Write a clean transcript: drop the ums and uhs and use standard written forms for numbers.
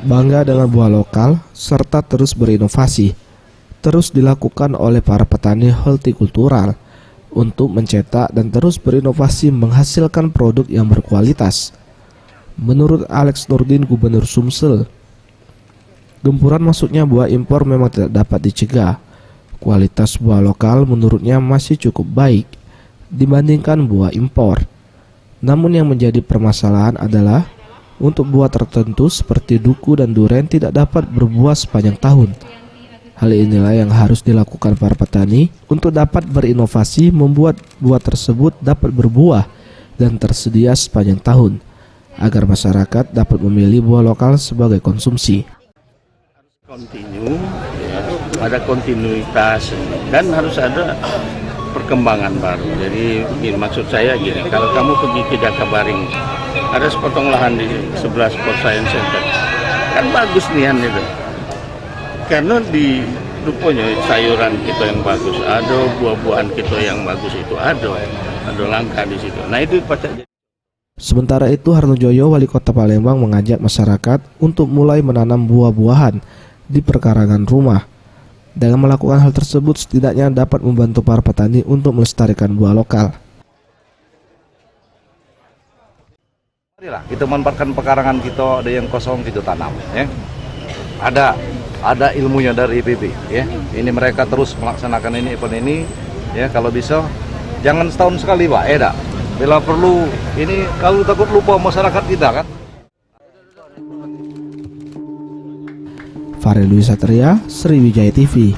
Bangga dengan buah lokal serta terus berinovasi terus dilakukan oleh para petani hortikultural untuk mencetak dan terus berinovasi menghasilkan produk yang berkualitas. Menurut Alex Nurdin, Gubernur Sumsel, gempuran masuknya buah impor memang tidak dapat dicegah. Kualitas buah lokal menurutnya masih cukup baik dibandingkan buah impor. Namun yang menjadi permasalahan adalah untuk buah tertentu seperti duku dan duren tidak dapat berbuah sepanjang tahun. Hal inilah yang harus dilakukan para petani untuk dapat berinovasi membuat buah tersebut dapat berbuah dan tersedia sepanjang tahun, agar masyarakat dapat memilih buah lokal sebagai konsumsi. Kontinu, ya, ada kontinuitas dan harus ada perkembangan baru. Jadi maksud saya gini, kalau kamu pergi ke Jakabaring, ada sepotong lahan di sebelah Sport Science Center, kan bagus nian itu. Karena di rupanya sayuran kita yang bagus, ada buah-buahan kita yang bagus itu ada langka di situ. Nah itu pacak. Sementara itu, Hartojoyo, Wali Kota Palembang, mengajak masyarakat untuk mulai menanam buah-buahan di perkarangan rumah. Dengan melakukan hal tersebut, setidaknya dapat membantu para petani untuk melestarikan buah lokal. Marilah kita manfaatkan pekarangan kita, ada yang kosong kita tanam, ya. Ada ilmunya dari IPB, ya. Ini mereka terus melaksanakan ini event ini, ya. Kalau bisa jangan setahun sekali, Pak. Bila perlu ini, kalau takut lupa masyarakat kita kan. Farel Wisatria, Sriwijaya TV.